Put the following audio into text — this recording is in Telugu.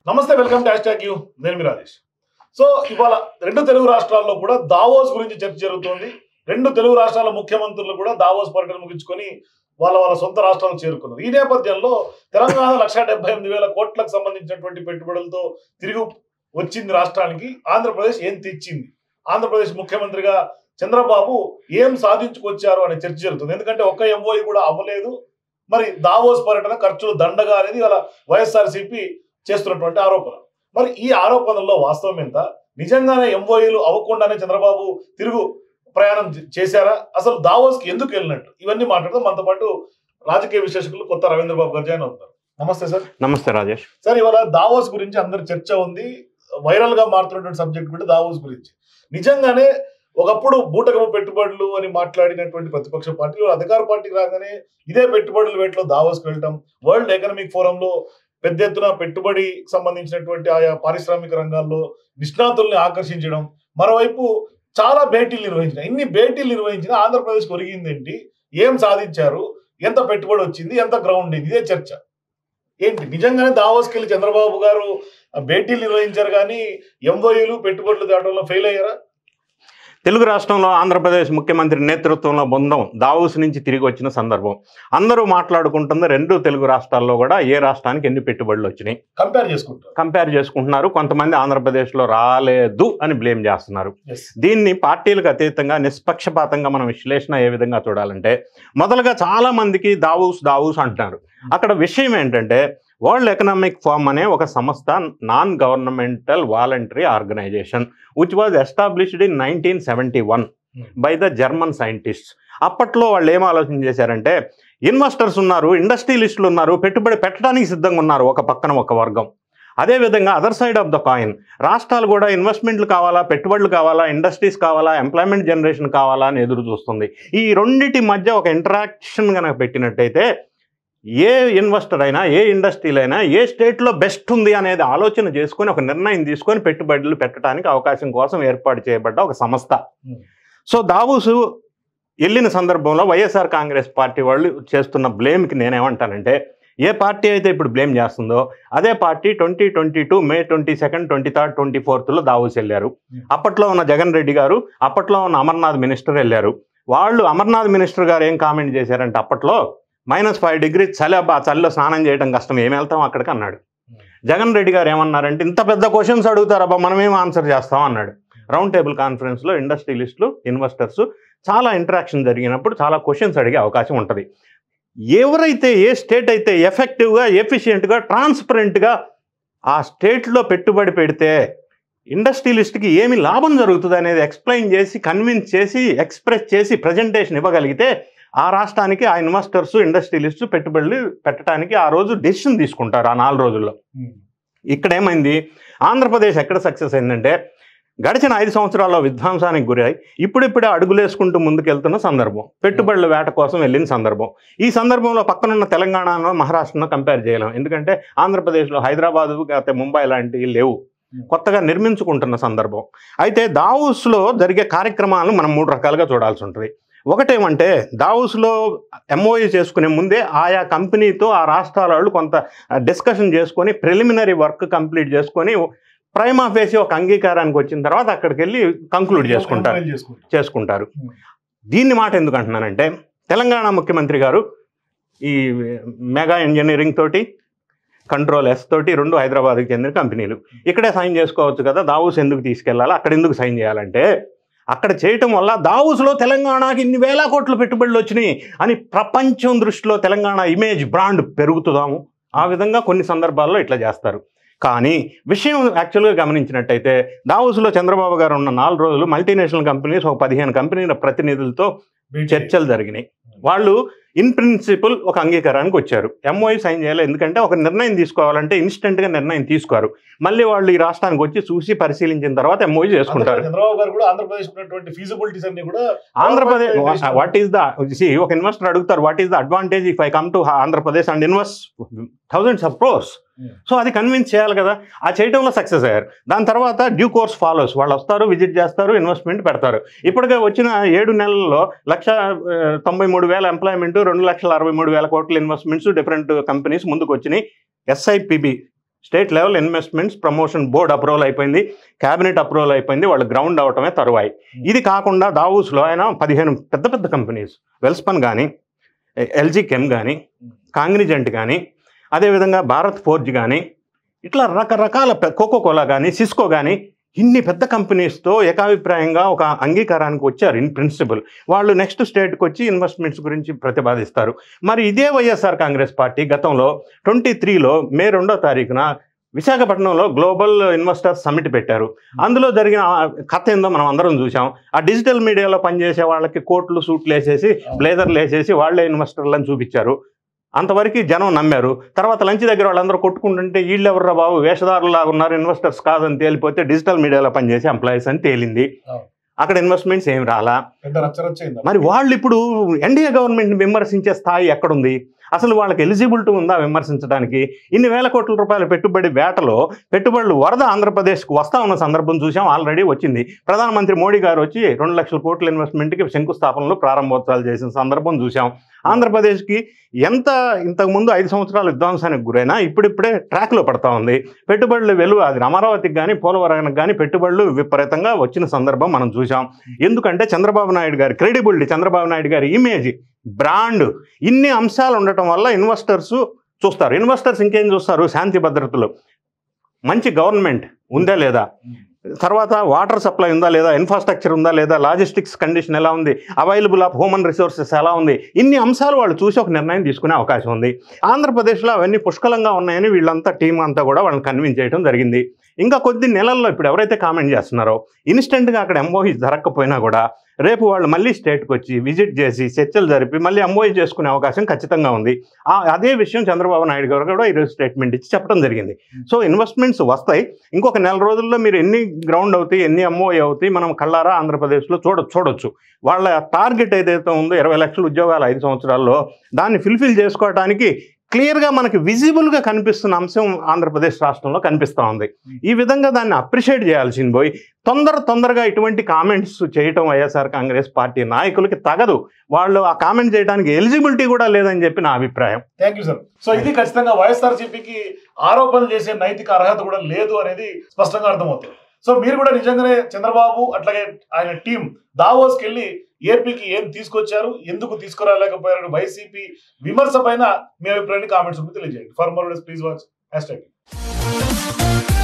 నమస్తే, వెల్కమ్ టు హ్యాష్‌ట్యాగ్ యూ. నేను మీ రాజేష్. సో ఇవాళ రెండు తెలుగు రాష్ట్రాల్లో కూడా దావోస్ గురించి చర్చ జరుగుతోంది. రెండు తెలుగు రాష్ట్రాల ముఖ్యమంత్రులు కూడా దావోస్ పర్యటన ముగించుకొని వాళ్ళ సొంత రాష్ట్రాలకు చేరుకున్నారు. ఈ నేపథ్యంలో తెలంగాణ 1,78,000 కోట్లకు సంబంధించినటువంటి పెట్టుబడులతో తిరిగి వచ్చింది రాష్ట్రానికి. ఆంధ్రప్రదేశ్ ఏం తెచ్చింది, ఆంధ్రప్రదేశ్ ముఖ్యమంత్రిగా చంద్రబాబు ఏం సాధించుకొచ్చారు అనే చర్చ జరుగుతుంది. ఎందుకంటే ఒక్క ఎంఓఈ కూడా అవ్వలేదు. మరి దావోస్ పర్యటన ఖర్చులు దండగా అనేది వాళ్ళ వైఎస్ఆర్సీపీ చేస్తున్నటువంటి ఆరోపణ. మరి ఈ ఆరోపణల్లో వాస్తవం ఎంత? నిజంగానే ఎంఓఈలు అవ్వకుండానే చంద్రబాబు తిరుగు ప్రయాణం చేశారా? అసలు దావోస్కి ఎందుకు వెళ్ళినట్టు? ఇవన్నీ మాట్లాడదాం. మనతో పాటు రాజకీయ విశ్లేషకులు కొత్త రవీంద్రబాబు గారు జాయిన్ అవుతారు. నమస్తే సార్. నమస్తే రాజేష్. సార్, ఇవాళ దావోస్ గురించి అందరి చర్చ ఉంది. వైరల్ గా మారుతున్నటువంటి సబ్జెక్ట్ కూడా దావోస్ గురించి. నిజంగానే ఒకప్పుడు బూటకపు పెట్టుబడులు అని మాట్లాడినటువంటి ప్రతిపక్ష పార్టీలు అధికార పార్టీకి రాగానే ఇదే పెట్టుబడుల వేటలో దావోస్కి వెళ్ళటం, వరల్డ్ ఎకనామిక్ ఫోరంలో పెద్ద ఎత్తున పెట్టుబడికి సంబంధించినటువంటి ఆయా పారిశ్రామిక రంగాల్లో నిష్ణాతుల్ని ఆకర్షించడం, మరోవైపు చాలా భేటీలు నిర్వహించిన. ఇన్ని భేటీలు నిర్వహించిన ఆంధ్రప్రదేశ్కి ఒరిగిందేంటి? ఏం సాధించారు? ఎంత పెట్టుబడి వచ్చింది? ఎంత గ్రౌండ్ ఇది? ఇదే చర్చ. ఏంటి నిజంగానే దావోస్కి వెళ్ళి చంద్రబాబు గారు భేటీలు నిర్వహించారు కానీ ఎంఓయూలు పెట్టుబడులు తేవడంలో ఫెయిల్ అయ్యారా? తెలుగు రాష్ట్రంలో ఆంధ్రప్రదేశ్ ముఖ్యమంత్రి నేతృత్వంలో బృందం దావోస్ నుంచి తిరిగి వచ్చిన సందర్భం. అందరూ మాట్లాడుకుంటుంది రెండు తెలుగు రాష్ట్రాల్లో కూడా ఏ రాష్ట్రానికి ఎన్ని పెట్టుబడులు వచ్చినాయి కంపేర్ చేసుకుంటున్నారు. కొంతమంది ఆంధ్రప్రదేశ్లో రాలేదు అని బ్లేమ్ చేస్తున్నారు. దీన్ని పార్టీలకు అతీతంగా నిష్పక్షపాతంగా మనం విశ్లేషణ ఏ విధంగా చూడాలంటే, మొదలుగా చాలా మందికి దావోస్ అంటున్నారు. అక్కడ విషయం ఏంటంటే, వరల్డ్ ఎకనామిక్ ఫోరం అనే ఒక సంస్థ non governmental voluntary organisation which was established in 1971 by the German scientists. అప్పట్లో వాళ్ళు ఏం ఆలోచన చేశారంటే, ఇన్వెస్టర్స్ ఉన్నారు, ఇండస్ట్రియలిస్టులు ఉన్నారు, పెట్టుబడి పెట్టడానికి సిద్ధంగా ఉన్నారు ఒక పక్కన ఒక వర్గం. అదేవిధంగా other side of the coin రాష్ట్రాలు కూడా ఇన్వెస్ట్మెంట్లు కావాలా, పెట్టుబడులు కావాలా, ఇండస్ట్రీస్ కావాలా, ఎంప్లాయ్మెంట్ జనరేషన్ కావాలా అని ఎదురు చూస్తుంది. ఈ రెండింటి మధ్య ఒక ఇంటరాక్షన్ కనుక పెట్టినట్టయితే ఏ ఇన్వెస్టర్ అయినా, ఏ ఇండస్ట్రీలు అయినా, ఏ స్టేట్లో బెస్ట్ ఉంది అనేది ఆలోచన చేసుకొని ఒక నిర్ణయం తీసుకొని పెట్టుబడులు పెట్టడానికి అవకాశం కోసం ఏర్పాటు చేయబడ్డ ఒక సంస్థ. సో దావోస్ వెళ్ళిన సందర్భంలో వైఎస్ఆర్ కాంగ్రెస్ పార్టీ వాళ్ళు చేస్తున్న బ్లేమ్కి నేనేమంటానంటే, ఏ పార్టీ అయితే ఇప్పుడు బ్లేమ్ చేస్తుందో అదే పార్టీ 2022 మే 22, 23, 24లో దావోస్ వెళ్ళారు. అప్పట్లో ఉన్న జగన్ రెడ్డి గారు, అప్పట్లో ఉన్న అమర్నాథ్ మినిస్టర్ వెళ్ళారు. వాళ్ళు అమర్నాథ్ మినిస్టర్ గారు ఏం కామెంట్ చేశారంటే, అప్పట్లో -5 degrees చలి, అబ్బా చలిలో స్నానం చేయడం కష్టం, ఏం వెళ్తాం అక్కడికి అన్నాడు. జగన్ రెడ్డి గారు ఏమన్నారంటే, ఇంత పెద్ద క్వశ్చన్స్ అడుగుతారబ్బా, మనమేం ఆన్సర్ చేస్తాం అన్నాడు. రౌండ్ టేబుల్ కాన్ఫరెన్స్లో ఇండస్ట్రియలిస్టులు, ఇన్వెస్టర్స్ చాలా ఇంటరాక్షన్ జరిగినప్పుడు చాలా క్వశ్చన్స్ అడిగే అవకాశం ఉంటుంది. ఎవరైతే ఏ స్టేట్ అయితే ఎఫెక్టివ్గా, ఎఫిషియెంట్గా, ట్రాన్స్పరెంట్గా ఆ స్టేట్లో పెట్టుబడి పెడితే ఇండస్ట్రియలిస్ట్కి ఏమి లాభం జరుగుతుంది అనేది ఎక్స్ప్లెయిన్ చేసి, కన్విన్స్ చేసి, ఎక్స్ప్రెస్ చేసి ప్రజెంటేషన్ ఇవ్వగలిగితే ఆ రాష్ట్రానికి ఆ ఇన్వెస్టర్స్, ఇండస్ట్రియలిస్టు పెట్టుబడులు పెట్టడానికి ఆ రోజు డెసిషన్ తీసుకుంటారు ఆ 4 రోజుల్లో. ఇక్కడ ఏమైంది, ఆంధ్రప్రదేశ్ ఎక్కడ సక్సెస్ అయిందంటే, గడిచిన 5 సంవత్సరాల్లో విధ్వంసానికి గురై ఇప్పుడిప్పుడే అడుగులేసుకుంటూ ముందుకెళ్తున్న సందర్భం, పెట్టుబడుల వేట కోసం వెళ్ళిన సందర్భం. ఈ సందర్భంలో పక్కనున్న తెలంగాణలో, మహారాష్ట్రను కంపేర్ చేయలేం. ఎందుకంటే ఆంధ్రప్రదేశ్లో హైదరాబాదు, లేకపోతే ముంబై లాంటివి లేవు, కొత్తగా నిర్మించుకుంటున్న సందర్భం. అయితే దావోస్లో జరిగే కార్యక్రమాలను మనం 3 రకాలుగా చూడాల్సి ఉంటుంది. ఒకటేమంటే, దావోస్లో ఎంఓయూ చేసుకునే ముందే ఆయా కంపెనీతో ఆ రాష్ట్రాల వాళ్ళు కొంత డిస్కషన్ చేసుకొని ప్రిలిమినరీ వర్క్ కంప్లీట్ చేసుకొని ప్రైమా ఫేసి ఒక అంగీకారానికి వచ్చిన తర్వాత అక్కడికి వెళ్ళి కంక్లూడ్ చేసుకుంటారు. దీన్ని మాట ఎందుకు అంటున్నానంటే, తెలంగాణ ముఖ్యమంత్రి గారు ఈ మెగా ఇంజనీరింగ్ తోటి, కంట్రోల్ ఎస్ తోటి 2 హైదరాబాద్కి చెందిన కంపెనీలు ఇక్కడే సైన్ చేసుకోవచ్చు కదా, దావోస్ ఎందుకు తీసుకెళ్ళాలి, అక్కడ ఎందుకు సైన్ చేయాలంటే, అక్కడ చేయటం వల్ల దావోస్లో తెలంగాణకి ఇన్ని వేల కోట్ల పెట్టుబడులు వచ్చినాయి అని ప్రపంచం దృష్టిలో తెలంగాణ ఇమేజ్, బ్రాండ్ పెరుగుతుందాము. ఆ విధంగా కొన్ని సందర్భాల్లో ఇట్లా చేస్తారు. కానీ విషయం యాక్చువల్గా గమనించినట్టయితే, దావోస్లో చంద్రబాబు గారు ఉన్న 4 రోజులు మల్టీనేషనల్ కంపెనీస్, ఒక 15 కంపెనీల ప్రతినిధులతో చర్చలు జరిగినాయి. వాళ్ళు ఇన్ ప్రిన్సిపల్ ఒక అంగీకారానికి వచ్చారు. ఎంఓయూ సైన్ చేయాలి, ఎందుకంటే ఒక నిర్ణయం తీసుకోవాలంటే ఇన్స్టెంట్గా నిర్ణయం తీసుకోరు. మళ్ళీ వాళ్ళు ఈ రాష్ట్రానికి వచ్చి చూసి పరిశీలించిన తర్వాత ఎంఓయూ చేసుకుంటారు. ఆంధ్రప్రదేశ్ వాట్ ఈస్ ద, ఒక ఇన్వెస్టర్ అడుగుతారు, what is the advantage if I come to Andhra Pradesh and invest thousands of crores. So అది కన్విన్స్ చేయాలి కదా, ఆ చేయడంలో సక్సెస్ అయ్యారు. దాని తర్వాత డ్యూ కోర్స్ ఫాలోస్, వాళ్ళు వస్తారు, విజిట్ చేస్తారు, ఇన్వెస్ట్మెంట్ పెడతారు. ఇప్పటికే వచ్చిన 7 నెలల్లో 1,93,000 ఎంప్లాయ్మెంట్, 2,63,000 కోట్ల ఇన్వెస్ట్మెంట్స్, డిఫరెంట్ కంపెనీస్ ముందుకు వచ్చినాయి. SIPB state level investments promotion board approval అయిపోయింది, క్యాబినెట్ అప్రూవల్ అయిపోయింది, వాళ్ళు గ్రౌండ్ అవటమే తరువాయి. ఇది కాకుండా దావోస్లో ఆయన 15 పెద్ద పెద్ద కంపెనీస్, వెల్స్పన్ కానీ, ఎల్జీ కెమ్ కానీ, కాంగ్నిజెంట్ కానీ, అదేవిధంగా భారత్ ఫోర్జ్ కానీ, ఇట్లా రకరకాల కోకోకోలా కానీ, సిస్కో కానీ, ఇన్ని పెద్ద కంపెనీస్తో ఏకాభిప్రాయంగా ఒక అంగీకారానికి వచ్చారు. ఇన్ ప్రిన్సిపల్ వాళ్ళు నెక్స్ట్ స్టేట్కి వచ్చి ఇన్వెస్ట్మెంట్స్ గురించి ప్రతిపాదిస్తారు. మరి ఇదే వైఎస్ఆర్ కాంగ్రెస్ పార్టీ గతంలో 23లో మే 2వ తారీఖున విశాఖపట్నంలో గ్లోబల్ ఇన్వెస్టర్స్ సమిట్ పెట్టారు. అందులో జరిగిన కథ ఏందో మనం అందరం చూసాం. ఆ డిజిటల్ మీడియాలో పనిచేసే వాళ్ళకి కోట్లు సూట్లు వేసేసి, బ్లేజర్లు వేసేసి వాళ్ళే ఇన్వెస్టర్లను చూపించారు. అంతవరకు జనం నమ్మారు. తర్వాత లంచ్ దగ్గర వాళ్ళందరూ కొట్టుకుంటుంటే వీళ్ళెవర్రా బాబు వేషధారులాగా ఉన్నారు, ఇన్వెస్టర్స్ కాదని తేలిపోతే డిజిటల్ మీడియాలో పనిచేసే ఎంప్లాయీస్ అని తేలింది. అక్కడ ఇన్వెస్ట్మెంట్స్ ఏమి రాలా. మరి వాళ్ళు ఇప్పుడు ఎన్డీఏ గవర్నమెంట్ విమర్శించే స్థాయి ఎక్కడుంది? అసలు వాళ్ళకి ఎలిజిబిలిటీ ఉందా విమర్శించడానికి? ఇన్ని వేల కోట్ల రూపాయల పెట్టుబడి వేటలో పెట్టుబడులు వరద ఆంధ్రప్రదేశ్కు వస్తా ఉన్న సందర్భం చూసాం. ఆల్రెడీ వచ్చింది. ప్రధానమంత్రి మోడీ గారు వచ్చి 2 లక్షల కోట్ల ఇన్వెస్ట్మెంట్కి శంకుస్థాపనలు ప్రారంభోత్సవాలు చేసిన సందర్భం చూసాం. ఆంధ్రప్రదేశ్కి ఎంత ఇంతకుముందు 5 సంవత్సరాలు విధ్వంసానికి గురైనా ఇప్పుడిప్పుడే ట్రాక్లో పడతా ఉంది. పెట్టుబడులు వెలువ అది అమరావతికి కానీ పోలవరానికి కానీ పెట్టుబడులు విపరీతంగా వచ్చిన సందర్భం మనం చూసాం. ఎందుకంటే చంద్రబాబు నాయుడు గారి క్రెడిబిలిటీ, చంద్రబాబు నాయుడు గారి ఇమేజ్, బ్రాండ్, ఇన్ని అంశాలు ఉండటం వల్ల ఇన్వెస్టర్స్ చూస్తారు. ఇన్వెస్టర్స్ ఇంకేం చూస్తారు? శాంతి భద్రతలు, మంచి గవర్నమెంట్ ఉందా లేదా, తర్వాత వాటర్ సప్లై ఉందా లేదా, ఇన్ఫ్రాస్ట్రక్చర్ ఉందా లేదా, లాజిస్టిక్స్ కండిషన్ ఎలా ఉంది, అవైలబుల్ ఆఫ్ హ్యూమన్ రిసోర్సెస్ ఎలా ఉంది, ఇన్ని అంశాలు వాళ్ళు చూసి ఒక నిర్ణయం తీసుకునే అవకాశం ఉంది. ఆంధ్రప్రదేశ్లో అవన్నీ పుష్కలంగా ఉన్నాయని వీళ్ళంతా టీం అంతా కూడా వాళ్ళని కన్విన్స్ చేయడం జరిగింది. ఇంకా కొద్ది నెలల్లో ఇప్పుడు ఎవరైతే కామెంట్ చేస్తున్నారో ఇన్స్టెంట్గా అక్కడ ఎంఓఈ జరగకపోయినా కూడా రేపు వాళ్ళు మళ్ళీ స్టేట్కి వచ్చి విజిట్ చేసి చర్చలు జరిపి మళ్ళీ ఎంఓఈ చేసుకునే అవకాశం ఖచ్చితంగా ఉంది. అదే విషయం చంద్రబాబు నాయుడు గారు కూడా ఈరోజు స్టేట్మెంట్ ఇచ్చి చెప్పడం జరిగింది. సో ఇన్వెస్ట్మెంట్స్ వస్తాయి. ఇంకొక నెల రోజుల్లో మీరు ఎన్ని గ్రౌండ్ అవుతాయి, ఎన్ని ఎంఓఈ అవుతాయి మనం కళ్ళారా ఆంధ్రప్రదేశ్లో చూడొచ్చు. వాళ్ళ టార్గెట్ ఏదైతే ఉందో 20 లక్షల ఉద్యోగాలు 5 సంవత్సరాల్లో, దాన్ని ఫుల్ఫిల్ చేసుకోవడానికి క్లియర్గా మనకి విజిబుల్గా కనిపిస్తున్న అంశం ఆంధ్రప్రదేశ్ రాష్ట్రంలో కనిపిస్తూ ఉంది. ఈ విధంగా దాన్ని అప్రిషియేట్ చేయాల్సింది పోయి తొందరగా ఇటువంటి కామెంట్స్ చేయటం వైఎస్ఆర్ కాంగ్రెస్ పార్టీ నాయకులకి తగదు. వాళ్ళు ఆ కామెంట్ చేయడానికి ఎలిజిబిలిటీ కూడా లేదని చెప్పి నా అభిప్రాయం. Thank you sir. సో ఇది ఖచ్చితంగా వైఎస్ఆర్సీపీకి ఆరోపణలు చేసే నైతిక అర్హత కూడా లేదు అనేది స్పష్టంగా అర్థమవుతుంది. సో మీరు కూడా నిజంగానే చంద్రబాబు అట్లాగే ఆయన టీం దావోస్కి వెళ్ళి ఏపీకి ఏం తీసుకొచ్చారు, ఎందుకు తీసుకురాలేకపోయారు, వైసీపీ విమర్శ పైన మీ అభిప్రాయాన్ని కామెంట్స్ తెలియజేయండి. For more please watch #.